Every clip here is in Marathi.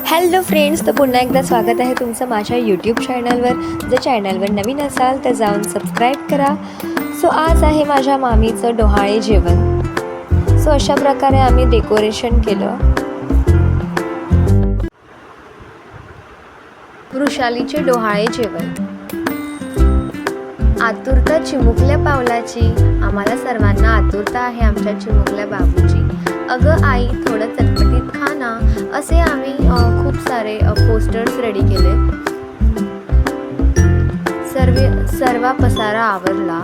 हॅलो फ्रेंड्स, तर पुन्हा एकदा स्वागत आहे तुमचं माझ्या यूट्यूब चॅनलवर। जर चॅनलवर नवीन असाल तर जाऊन सबस्क्राईब करा। सो आज आहे माझ्या मामीचं डोहाळे जेवण। सो अशा प्रकारे आम्ही डेकोरेशन केलं। वृषालीचे डोहाळे जेवण। आतुरता चिमुकल्या पावलाची, आम्हाला सर्वांना आतुरता आहे आमच्या चिमुकल्या बाबूची। अगं आई थोडं चटपटीत खा ना, असे आम्ही खूप सारे पोस्टर्स रेडी केले। सर्व पसारा आवरला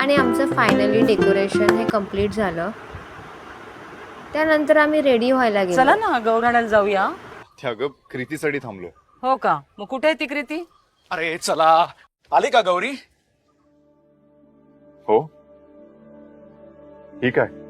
आणि आमचं फायनली डेकोरेशन हे कंप्लीट झालं। त्यानंतर आम्ही रेडी व्हायला गेलो। चला ना गौराण्याला जाऊया। अगं कृतीसाठी थांबलो। हो का? मग कुठे आहे ती कृती? अरे चला, आली का गौरी? हो ठीक आहे।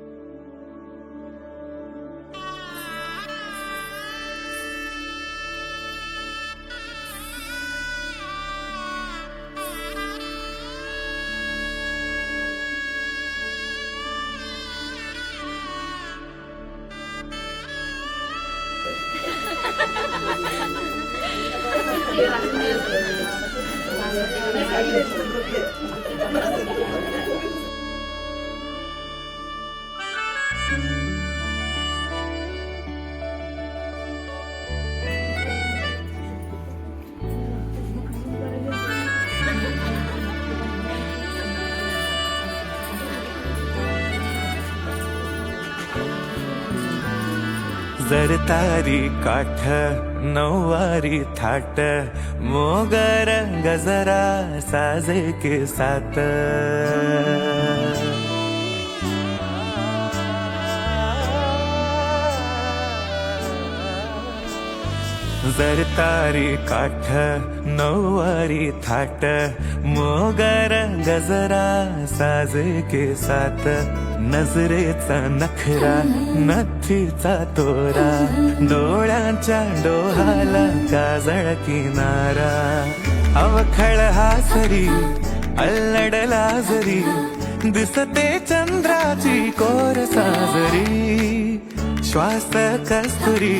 जरतारी काठ नऊवारी थाट मोगर गजरा साजे के साथ जरतारी काठ नऊवारी थाट मोगर गजरा साजे के साथ नजरेचा नखरा नथीचा तोरा डोळ्यांच्या डोहाला काजळ किनारा अवखळ हासरी अल्लडला जरी दिसते चंद्राची कोर साजरी श्वास कस्तुरी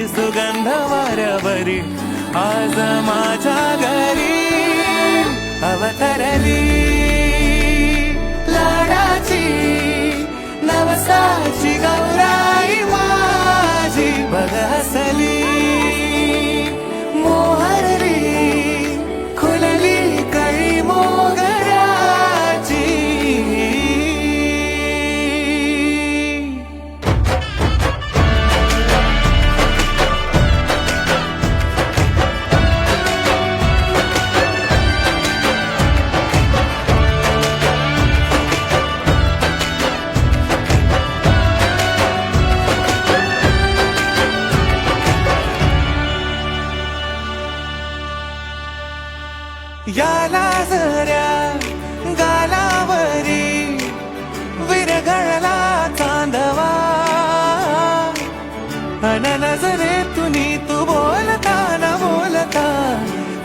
सुगंध वाऱ्यावरी आज माझ्या घरी अवतरली लाडाची नवसाची गौराई माझी बघ हसली मोहरली खुलली कळी मोगराची। याला जऱ्या गालावरी विरघळला चांदवा अन नजरे तुनी तू बोलता न बोलता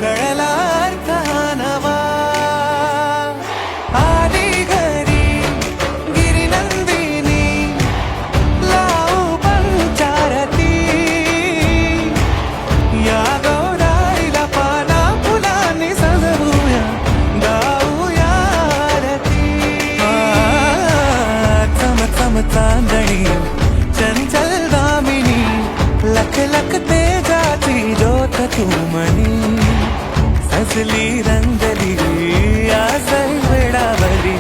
कळला अर्थ नवा आली घरी गिरिनंदिनी लावू पंचारती या गौराईला पाना फुलांनी सजवूया गाऊया आरती चम चम चांदणी चंचल दामिनी लख लख तेजाची ज्योत तू मनी सजली रंगली आज वेडावली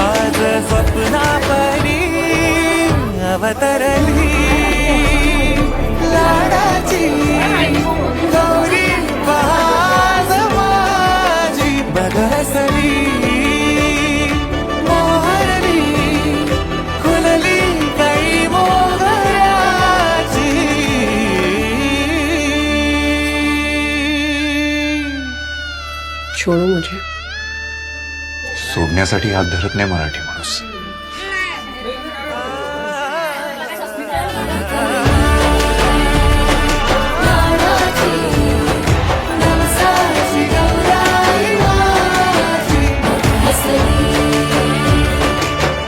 आज स्वप्ना परी अवतरली लाडाची गौरी आज माझी बघ हसली मोहरली खुलली कळी मोगराची। छोड़ो मुझे। सोडण्यासाठी हात धरत नाही मराठी माणूस।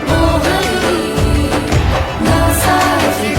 मोहरली नवसाची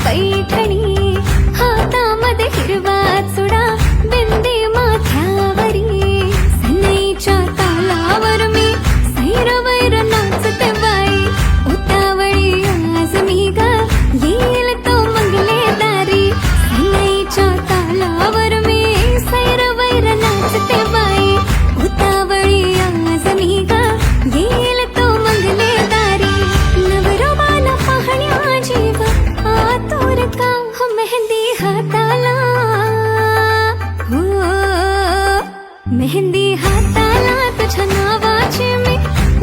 पैठणी हातामध्ये हिरवा चुडा बिंदी माथ्यावरी सनईच्या तालावर मी सैरवैर नाचते बाई उतावळी आज मी ग येईल तो मंगले दारी सनईच्या तालावर मी सैरवैर नाचते बाई उतावळी आज मी ग येईल तो मंगले दारी नवरोबाला पाहण्या जीव आतुर का हो मेहंदी हाताला हो मेहंदी हाताला तुझ्या नावाची मी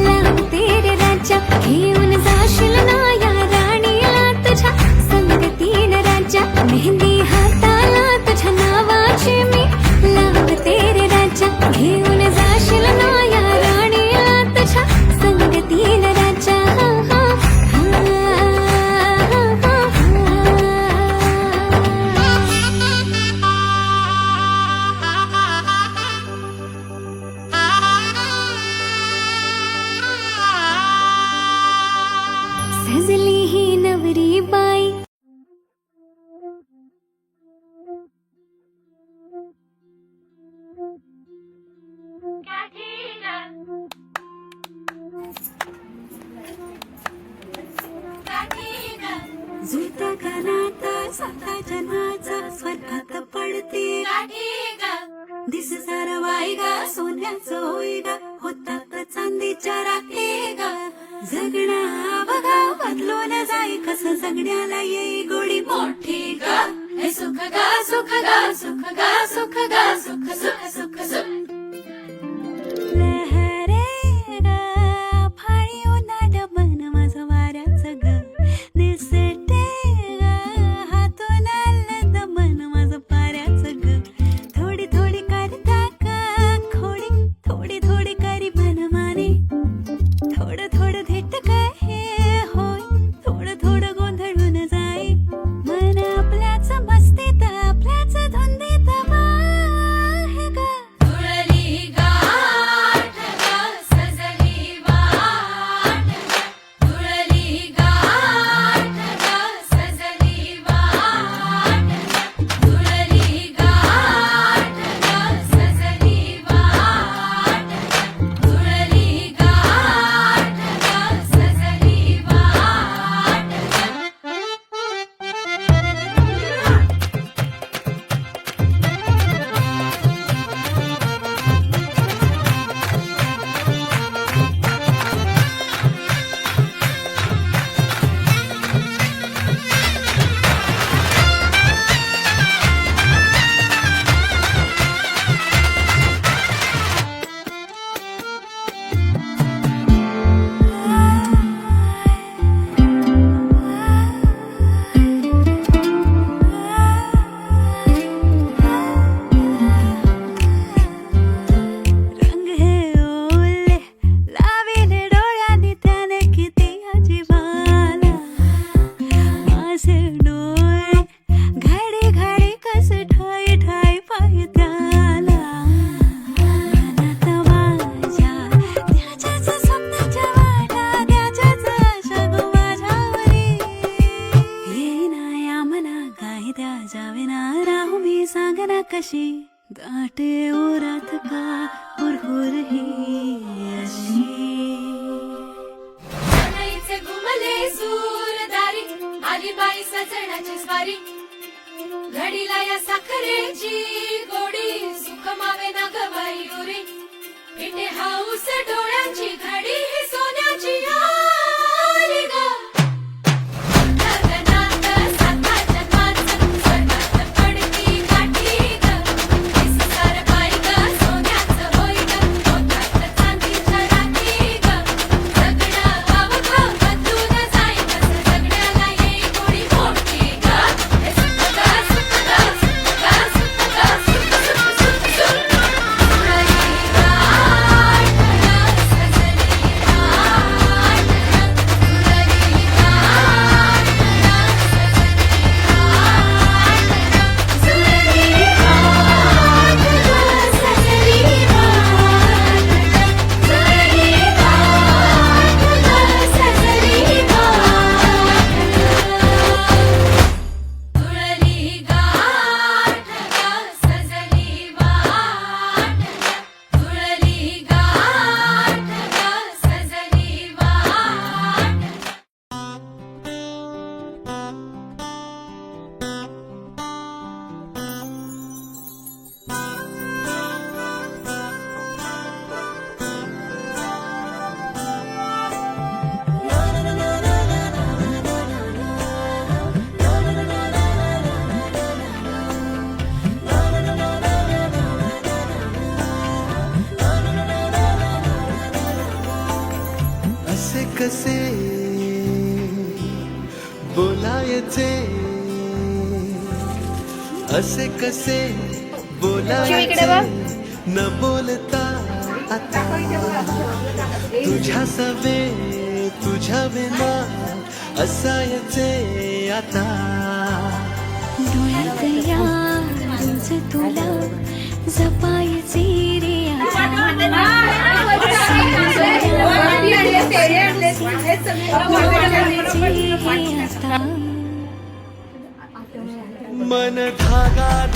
लावते रे राजा घेऊन जाशील ना या राणीला तुझ्या संगतीन राजा मेहंदी हाताला तुझ्या नावाची मी लावते रे राजा घेऊन जाशील ना या राणीला तुझ्या संगतीन राजा सजली ही नवरी बाई जुळता कानात साता जन्माचा स्वर्गात पडते दिस सार वाई गा सोन्याचं होई गा होतात चांदीच्या राखे गा जगणा बघा बदलून जाई कसं जगण्याला येई गोडी मोठी गा हे सुख गा सुख गा सुख गा सुख गा सुख सुख सुख सुख लहरे गा फाळी उन्हाळ मन माझं वाऱ्याचं ग दिसते ग हातून आलं दमन माझं पाऱ्याचं ग थोडी थोडी करता का खोडी थोडी थोडी करी मनमानी थोडं थोडं धेट काय हे होय थोडं थोडं गोंधळून जाई मन आपल्याच मस्तीत आपल्याच धुंदीत आहे ग जुळली गाठ ग सजली वाट जुळली गाठ ग सजली वाट जुळली गाठ ग सजली वाट जुळली गाठ ग सजली वाट रंग हे ओले लाविले डोळ्यांनी त्याने किती अजिबाला माझे डोळे घडी घडी कसे ठाई ठाई पाय त्याला मनात माझ्या त्याच्याच स्वप्नाच्या वाटा त्याच्याच आशा गो माझ्यावरी येईना या मना काही त्या जावे ना राहू मी सांगना कशी दाटे ओरात का हुरहुर ही अशी सनईचे घुमले सूरदारी आली बाई सजण्याची स्वारी घडीला या साखरेची गोडी सुख मावे ना गवाई उरी पिठे हाऊस डोळ्यांची घडी ही सोन्याची आली ग गगनात साता जन्माचं स्वर्गात पडती गाठी ग दिस सार बाई ग सोन्याचं होई ग होतात चांदीच्या राखी ग जगणं अवघं बदलून जाई कसं जगण्याला येई गोडी मोठी ग हे सुख ग सुख ग सुख ग सुख ग सुख सुख सुख सुख जुळली गाठ ग सजली वाट बोलायचे असे कसे बोलायचे न बोलता आता तुझ्या सवे तुझ्या विना असायचे आता डोळ्यात रोज तुला जपायचे रे मन धागा